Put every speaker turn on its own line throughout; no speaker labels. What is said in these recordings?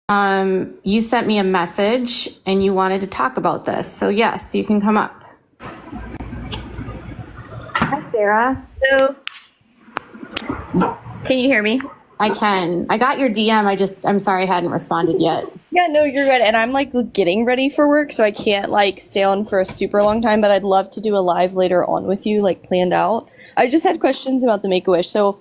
You sent me a message and you wanted to talk about this. So yes, you can come up. Hi, Sarah.
Hello. Can you hear me?
I can. I got your DM. I'm sorry I hadn't responded yet.
Yeah, no, you're good. And I'm like getting ready for work, so I can't like stay on for a super long time, but I'd love to do a live later on with you, like planned out. I just had questions about the Make-A-Wish. So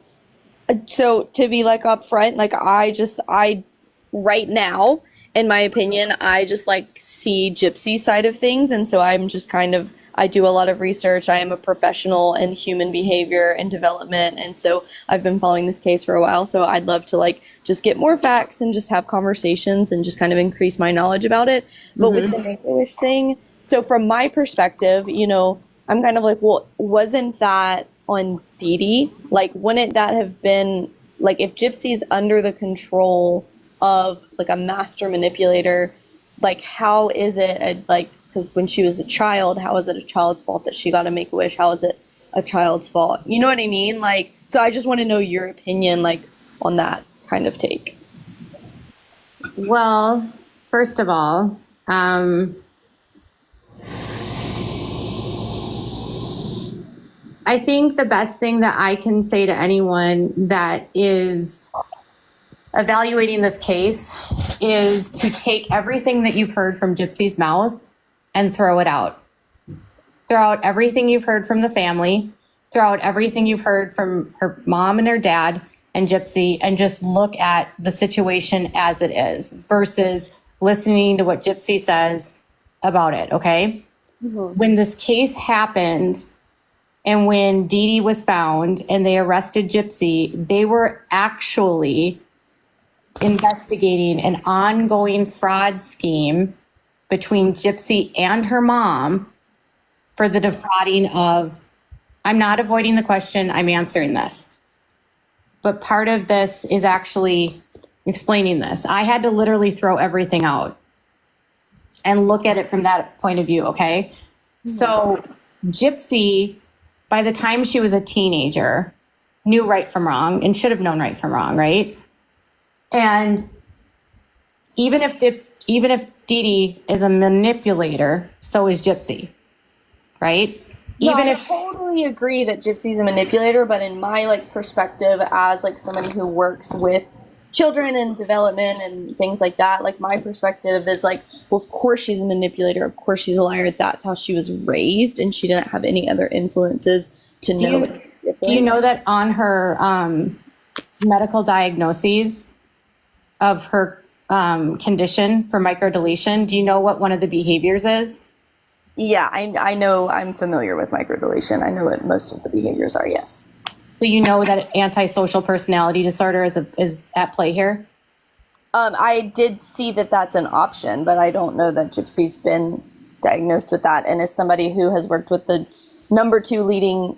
to be like upfront, like I right now, in my opinion, I just like see Gypsy side of things, and so I'm just kind of I do a lot of research. I am a professional in human behavior and development, and so I've been following this case for a while. So I'd love to like just get more facts and just have conversations and just kind of increase my knowledge about it. But with the Make-A-Wish thing, so from my perspective, I'm kind of like, well, wasn't that on Dee Dee? Like, wouldn't that have been like if Gypsy's under the control of like a master manipulator, like how is it because when she was a child, how is it a child's fault that she got a Make-A-Wish? How is it a child's fault? You know what I mean? Like, so I just want to know your opinion, like, on that kind of take.
Well, first of all, I think the best thing that I can say to anyone that is evaluating this case is to take everything that you've heard from Gypsy's mouth and throw it out. Throw out everything you've heard from the family, throw out everything you've heard from her mom and her dad and Gypsy, and just look at the situation as it is versus listening to what Gypsy says about it, okay? When this case happened and when Dee Dee was found and they arrested Gypsy, they were actually investigating an ongoing fraud scheme between Gypsy and her mom for the defrauding of, I'm not avoiding the question, I'm answering this. But part of this is actually explaining this. I had to literally throw everything out and look at it from that point of view, okay? So Gypsy, by the time she was a teenager, knew right from wrong and should have known right from wrong, right? And even if Dee Dee is a manipulator, so is Gypsy, right?
I totally agree that Gypsy's a manipulator, but in my like perspective as like somebody who works with children and development and things like that, like my perspective is like, well, of course she's a manipulator, of course she's a liar. That's how she was raised, and she didn't have any other influences to know.
Do you know that on her medical diagnoses of her condition for microdeletion, do you know what one of the behaviors is?
Yeah, I know. I'm familiar with microdeletion. I know what most of the behaviors are, yes.
So you know that antisocial personality disorder is at play here?
I did see that that's an option, but I don't know that Gypsy's been diagnosed with that. And as somebody who has worked with the number 2 leading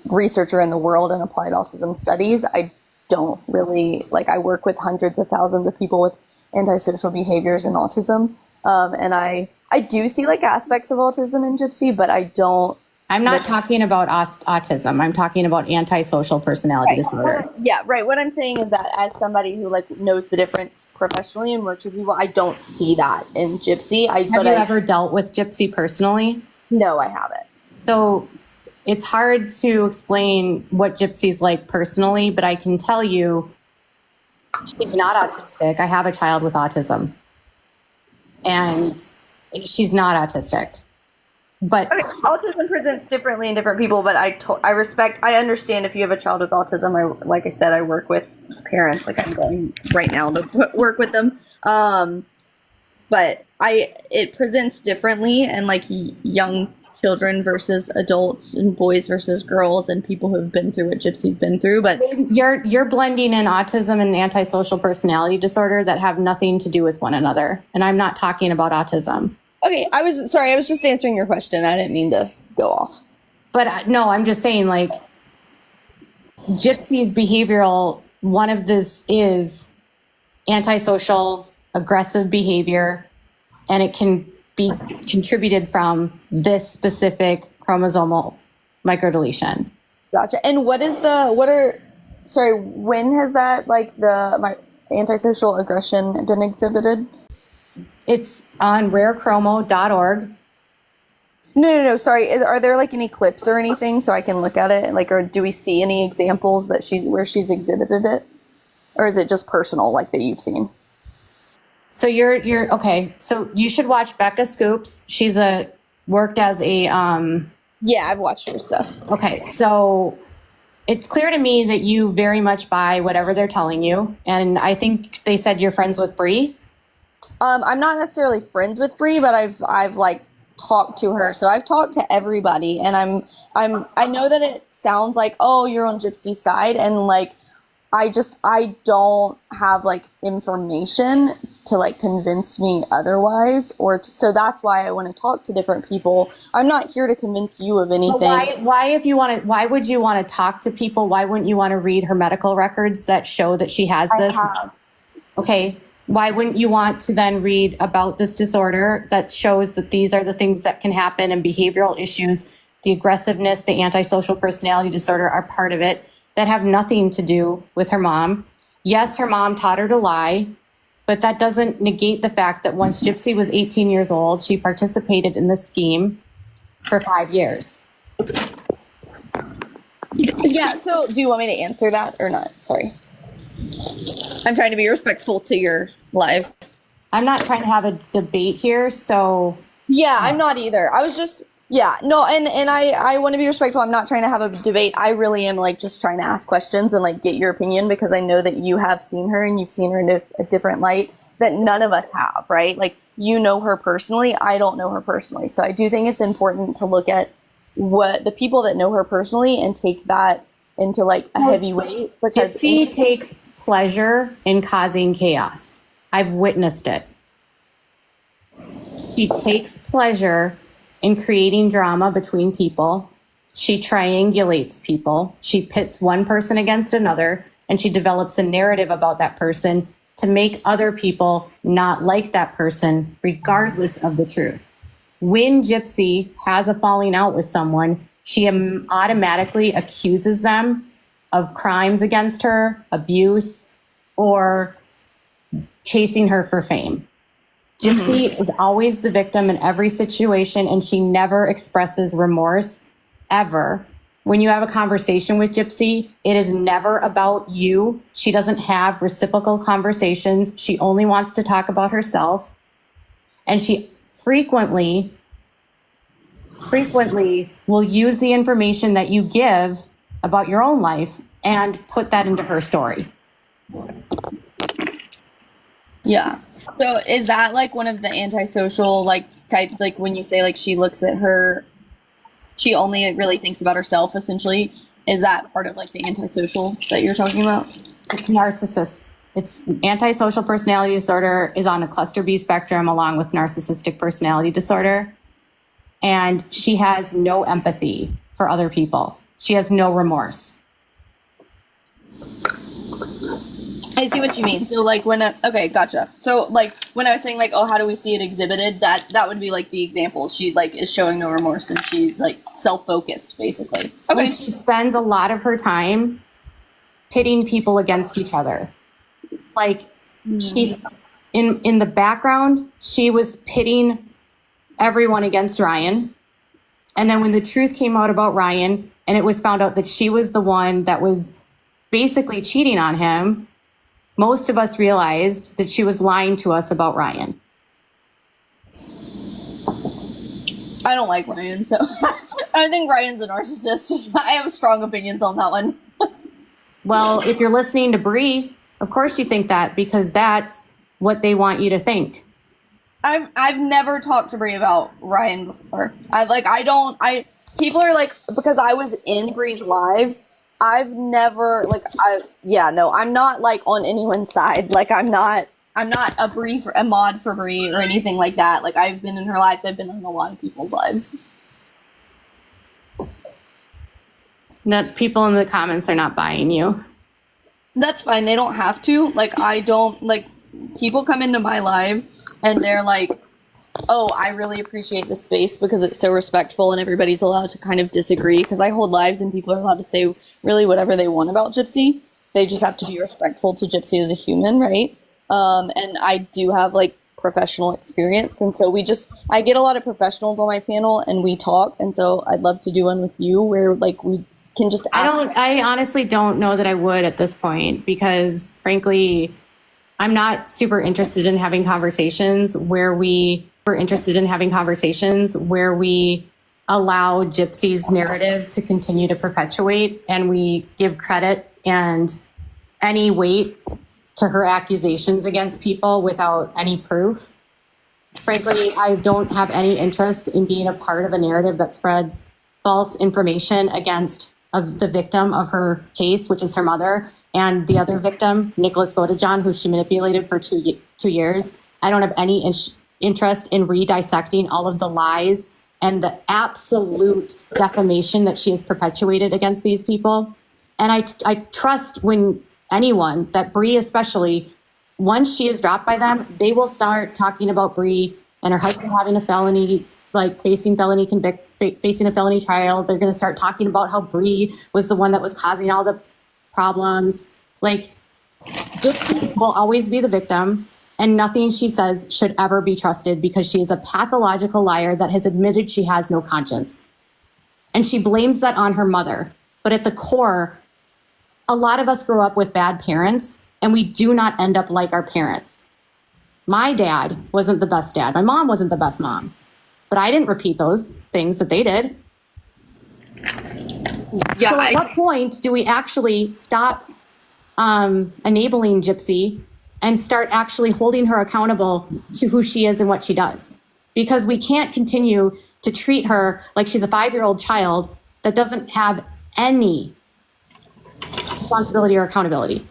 researcher in the world in applied autism studies, I don't really, like, I work with hundreds of thousands of people with antisocial behaviors and autism. And I do see like aspects of autism in Gypsy, but I don't.
I'm not talking about autism. I'm talking about antisocial personality disorder.
Yeah, right. What I'm saying is that as somebody who like knows the difference professionally and works with people, I don't see that in Gypsy. Have
you ever dealt with Gypsy personally?
No, I haven't.
So it's hard to explain what Gypsy's like personally, but I can tell you she's not autistic. I have a child with autism, and she's not autistic. But
okay, autism presents differently in different people, but I understand if you have a child with autism. Like I said, I work with parents, like I'm going right now to work with them. But it presents differently, and like young children versus adults, and boys versus girls, and people who have been through what Gypsy's been through. But
you're blending in autism and antisocial personality disorder that have nothing to do with one another. And I'm not talking about autism.
Okay, I was just answering your question. I didn't mean to go off.
But no, I'm just saying, like, Gypsy's behavioral, one of this is antisocial, aggressive behavior, and it can be contributed from this specific chromosomal microdeletion.
Gotcha. And when has that, like, antisocial aggression been exhibited?
It's on rarechromo.org.
No. Sorry. Are there like any clips or anything so I can look at it? Like, or do we see any examples that where she's exhibited it, or is it just personal, like that you've seen?
So you're okay. So you should watch Becca Scoops. She's worked as a
Yeah, I've watched her stuff.
Okay, so it's clear to me that you very much buy whatever they're telling you, and I think they said you're friends with Bree.
I'm not necessarily friends with Bree, but I've like talked to her. So I've talked to everybody, and I know that it sounds like, oh, you're on Gypsy's side, and like I don't have like information to like convince me otherwise, so that's why I want to talk to different people. I'm not here to convince you of anything.
Why would you want to talk to people? Why wouldn't you want to read her medical records that show that she has this? Okay. Why wouldn't you want to then read about this disorder that shows that these are the things that can happen, and behavioral issues, the aggressiveness, the antisocial personality disorder are part of it, that have nothing to do with her mom? Yes, her mom taught her to lie, but that doesn't negate the fact that once Gypsy was 18 years old, she participated in this scheme for 5 years.
Yeah, so do you want me to answer that or not? Sorry. I'm trying to be respectful to your live.
I'm not trying to have a debate here, so...
Yeah, I'm not either. I was just... Yeah, no, and I want to be respectful. I'm not trying to have a debate. I really am like just trying to ask questions and like get your opinion, because I know that you have seen her and you've seen her in a different light that none of us have, right? Like, you know her personally. I don't know her personally. So I do think it's important to look at what the people that know her personally and take that into like a heavy weight. Because
Gypsy takes pleasure in causing chaos. I've witnessed it. She takes pleasure in creating drama between people. She triangulates people. She pits one person against another, and she develops a narrative about that person to make other people not like that person, regardless of the truth. When Gypsy has a falling out with someone, she automatically accuses them of crimes against her, abuse, or chasing her for fame. Gypsy is always the victim in every situation, and she never expresses remorse, ever. When you have a conversation with Gypsy, it is never about you. She doesn't have reciprocal conversations. She only wants to talk about herself. And she frequently will use the information that you give about your own life and put that into her story.
Yeah. So is that like one of the antisocial like types, like when you say like she looks at her, she only really thinks about herself essentially? Is that part of like the antisocial that you're talking about?
It's narcissists. It's antisocial personality disorder is on a cluster B spectrum along with narcissistic personality disorder. And she has no empathy for other people. She has no remorse.
I see what you mean. So like okay, gotcha. So like when I was saying like, oh, how do we see it exhibited? That would be like the example. She like is showing no remorse and she's like self-focused basically. Okay.
And she spends a lot of her time pitting people against each other. Like she's in the background, she was pitting everyone against Ryan. And then when the truth came out about Ryan and it was found out that she was the one that was basically cheating on him, most of us realized that she was lying to us about Ryan.
I don't like Ryan, so I think Ryan's a narcissist. Just I have strong opinions on that one.
Well, if you're listening to Bree, of course you think that, because that's what they want you to think.
I've never talked to Bree about Ryan before. People are like, because I was in Bree's lives, I've never I'm not like on anyone's side. Like I'm not a mod for Bree or anything like that. Like I've been in her lives. I've been in a lot of people's lives.
No, people in the comments are not buying you.
That's fine. They don't have to. Like I don't like people come into my lives and they're like, oh, I really appreciate this space because it's so respectful and everybody's allowed to kind of disagree, because I hold lives and people are allowed to say really whatever they want about Gypsy. They just have to be respectful to Gypsy as a human, right? And I do have like professional experience, and so I get a lot of professionals on my panel and we talk, and so I'd love to do one with you where like we can just ask.
I honestly don't know that I would at this point, because frankly, I'm not super interested in having conversations where we allow Gypsy's narrative to continue to perpetuate, and we give credit and any weight to her accusations against people without any proof. Frankly, I don't have any interest in being a part of a narrative that spreads false information against the victim of her case, which is her mother, and the other victim, Nicholas Godejohn, who she manipulated for 2 years. I don't have any interest in redissecting all of the lies and the absolute defamation that she has perpetuated against these people. And I trust anyone, that Bree especially, once she is dropped by them, they will start talking about Bree and her husband having a felony, like facing a felony trial. They're going to start talking about how Bree was the one that was causing all the problems. Like, Gypsy will always be the victim, and nothing she says should ever be trusted, because she is a pathological liar that has admitted she has no conscience. And she blames that on her mother. But at the core, a lot of us grow up with bad parents, and we do not end up like our parents. My dad wasn't the best dad. My mom wasn't the best mom. But I didn't repeat those things that they did.
Yeah.
So at what point do we actually stop enabling Gypsy and start actually holding her accountable to who she is and what she does? Because we can't continue to treat her like she's a 5-year-old child that doesn't have any responsibility or accountability.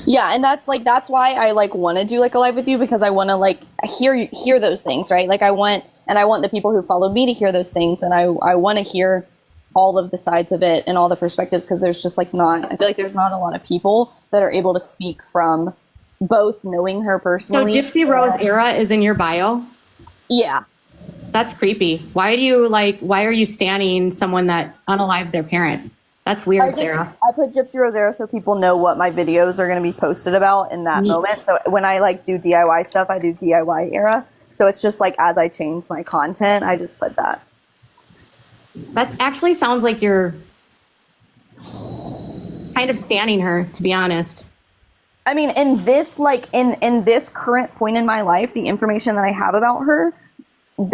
Yeah, and that's why I like want to do like a live with you, because I want to like hear those things, right? Like I want the people who follow me to hear those things, and I want to hear all of the sides of it and all the perspectives, because there's just like I feel like there's not a lot of people that are able to speak from both knowing her personally.
So Gypsy Rose era is in your bio?
Yeah. That's
creepy. Why are you standing someone that unalived their parent? That's weird, Sarah.
I put Gypsy Rose era so people know what my videos are going to be posted about in that moment. So when I like do DIY stuff, I do DIY era. So it's just like as I change my content, I just put that.
That actually sounds like you're kind of standing her, to be honest.
I mean, in this in this current point in my life, the information that I have about her,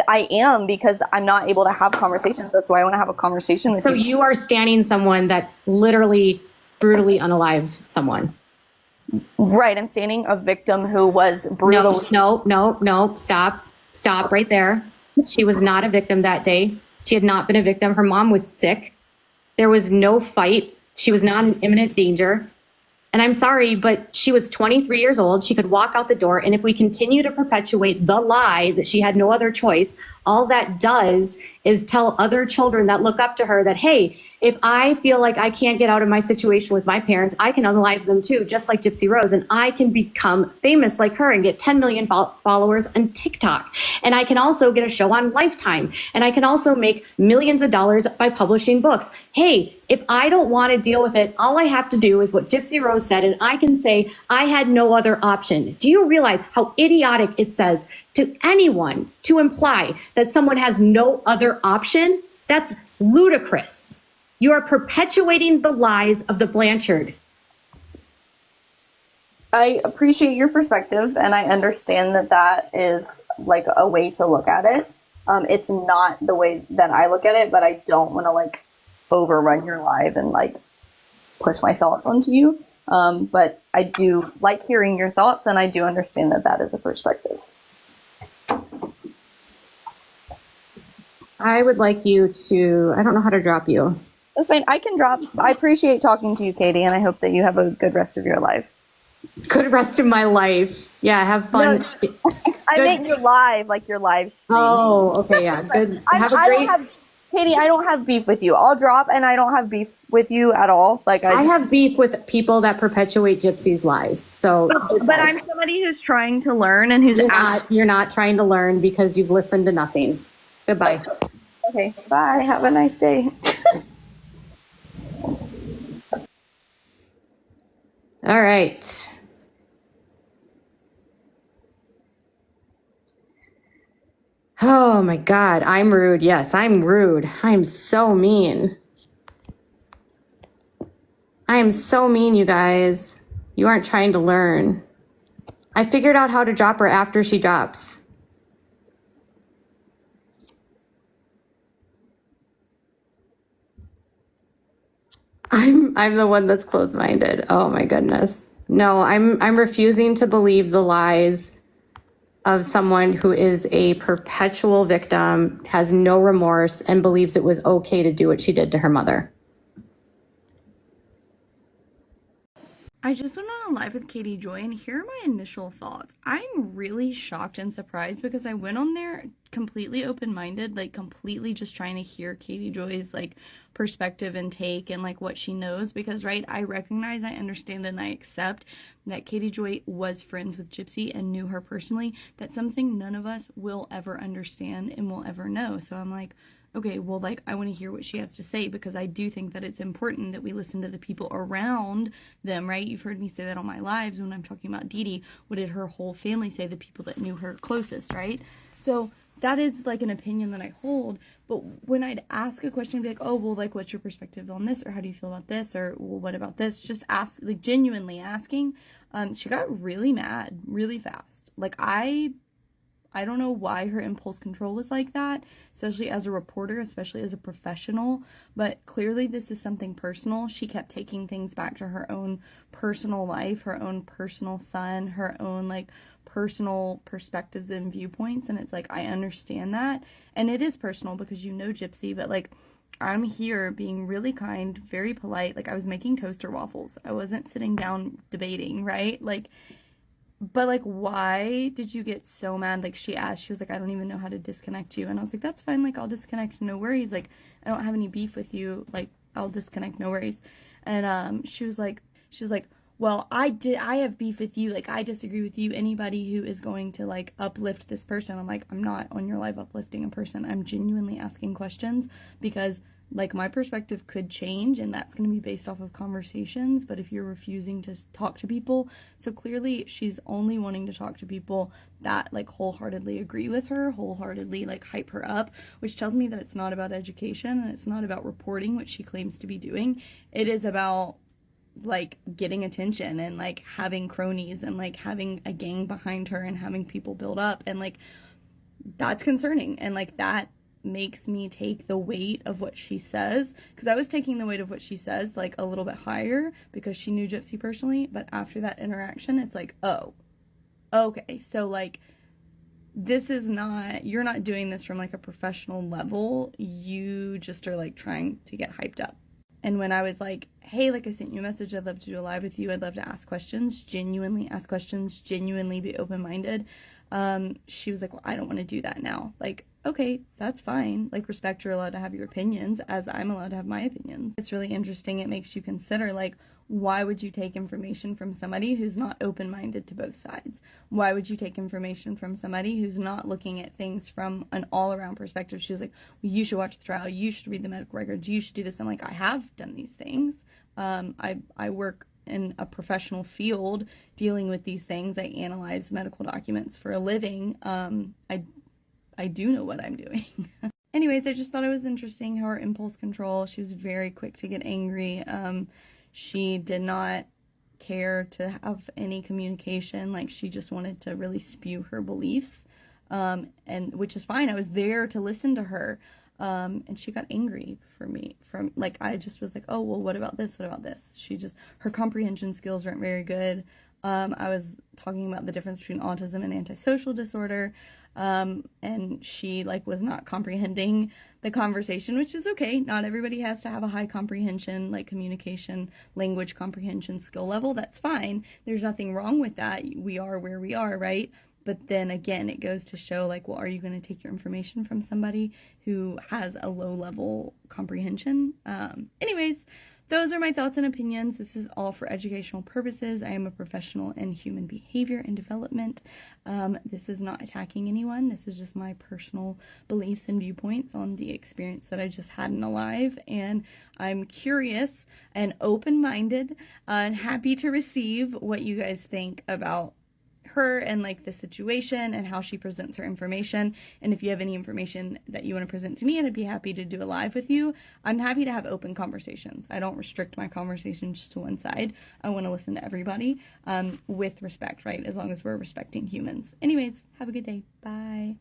I am, because I'm not able to have conversations. That's why I want to have a conversation with you.
So you are standing someone that literally brutally unalived someone.
Right. I'm standing a victim who was brutally.
No. Stop right there. She was not a victim that day. She had not been a victim. Her mom was sick. There was no fight. She was not in imminent danger. And I'm sorry, but she was 23 years old. She could walk out the door. And if we continue to perpetuate the lie that she had no other choice, all that does is tell other children that look up to her that, hey, if I feel like I can't get out of my situation with my parents, I can unalive them too, just like Gypsy Rose. And I can become famous like her and get 10 million followers on TikTok. And I can also get a show on Lifetime. And I can also make millions of dollars by publishing books. Hey, if I don't want to deal with it, all I have to do is what Gypsy Rose said, and I can say I had no other option. Do you realize how idiotic it says to anyone to imply that someone has no other option? That's ludicrous. You are perpetuating the lies of the Blanchard.
I appreciate your perspective, and I understand that that is like a way to look at it. It's not the way that I look at it, but I don't want to like overrun your live and like push my thoughts onto you. But I do like hearing your thoughts, and I do understand that that is a perspective.
I would like you to, I don't know how to drop you.
That's fine. I can drop. I appreciate talking to you, Katie, and I hope that you have a good rest of your life.
Good rest of my life. Yeah, have fun.
No, I meant your live, like your live stream.
Oh, okay, yeah. Good.
Katie, I don't have beef with you. I'll drop, and I don't have beef with you at all. Like
I have beef with people that perpetuate Gypsy's lies. So,
but I'm somebody who's trying to learn and who's
you're not trying to learn because you've listened to nothing. Goodbye.
Okay, bye. Have a nice day.
All right. Oh my God, I'm rude. Yes, I'm rude. I'm so mean. I am so mean, you guys. You aren't trying to learn. I figured out how to drop her after she drops. I'm the one that's closed-minded. Oh my goodness. No, I'm refusing to believe the lies of someone who is a perpetual victim, has no remorse, and believes it was okay to do what she did to her mother.
I just went on a live with Katie Joy, and here are my initial thoughts. I'm really shocked and surprised because I went on there completely open-minded, like completely just trying to hear Katie Joy's like perspective and take and like what she knows, because right, I recognize, I understand, and I accept that Katie Joy was friends with Gypsy and knew her personally. That's something none of us will ever understand and will ever know. So I'm like, okay, well, like, I want to hear what she has to say, because I do think that it's important that we listen to the people around them, right? You've heard me say that on my lives when I'm talking about Dee Dee. What did her whole family say? The people that knew her closest, right? So that is like an opinion that I hold. But when I'd ask a question, I'd be like, oh, well, like, what's your perspective on this? Or how do you feel about this? Or, well, what about this? Just ask, like, genuinely asking. She got really mad really fast. Like, I don't know why her impulse control was like that, especially as a reporter, especially as a professional, but clearly this is something personal. She kept taking things back to her own personal life, her own personal son, her own like personal perspectives and viewpoints, and it's like, I understand that, and it is personal because you know Gypsy, but like, I'm here being really kind, very polite, like I was making toaster waffles. I wasn't sitting down debating, right? Like, but like, why did you get so mad? Like, she asked, she was like, I don't even know how to disconnect you. And I was like, that's fine. Like, I'll disconnect. No worries. Like, I don't have any beef with you. Like, I'll disconnect. No worries. And she was like, well, I have beef with you. Like, I disagree with you. Anybody who is going to like uplift this person. I'm like, I'm not on your live uplifting a person. I'm genuinely asking questions because like my perspective could change, and that's going to be based off of conversations. But if you're refusing to talk to people, so clearly she's only wanting to talk to people that like wholeheartedly agree with her, wholeheartedly like hype her up, which tells me that it's not about education and it's not about reporting, which she claims to be doing. It is about like getting attention and like having cronies and like having a gang behind her and having people build up, and like that's concerning, and like that makes me take the weight of what she says, because I was taking the weight of what she says like a little bit higher because she knew Gypsy personally, but after that interaction it's like, oh, okay, so like this is not, you're not doing this from like a professional level, you just are like trying to get hyped up. And when I was like, hey, like I sent you a message, I'd love to do a live with you, I'd love to ask questions, genuinely ask questions, genuinely be open-minded, she was like, well, I don't want to do that now. Like, okay, that's fine. Like, respect, you're allowed to have your opinions as I'm allowed to have my opinions. It's really interesting. It makes you consider, like, why would you take information from somebody who's not open-minded to both sides? Why would you take information from somebody who's not looking at things from an all-around perspective? She was like, well, you should watch the trial, you should read the medical records, you should do this. I'm like, I have done these things. I work in a professional field dealing with these things. I analyze medical documents for a living. I do know what I'm doing. Anyways, I just thought it was interesting how her impulse control, she was very quick to get angry. She did not care to have any communication. Like, she just wanted to really spew her beliefs, and which is fine. I was there to listen to her. And she got angry for me from like, I just was like, oh, well, what about this? What about this? She just, her comprehension skills weren't very good. I was talking about the difference between autism and antisocial disorder. And she like was not comprehending the conversation, which is okay. Not everybody has to have a high comprehension, like communication, language comprehension skill level. That's fine. There's nothing wrong with that. We are where we are, right? But then again, it goes to show like, well, are you going to take your information from somebody who has a low level comprehension? Anyways, those are my thoughts and opinions. This is all for educational purposes. I am a professional in human behavior and development. This is not attacking anyone. This is just my personal beliefs and viewpoints on the experience that I just had in a live. And I'm curious and open-minded and happy to receive what you guys think about her and like the situation and how she presents her information. And if you have any information that you want to present to me, and I'd be happy to do a live with you. I'm happy to have open conversations. I don't restrict my conversations to one side. I want to listen to everybody with respect, right? As long as we're respecting humans. Anyways, have a good day. Bye.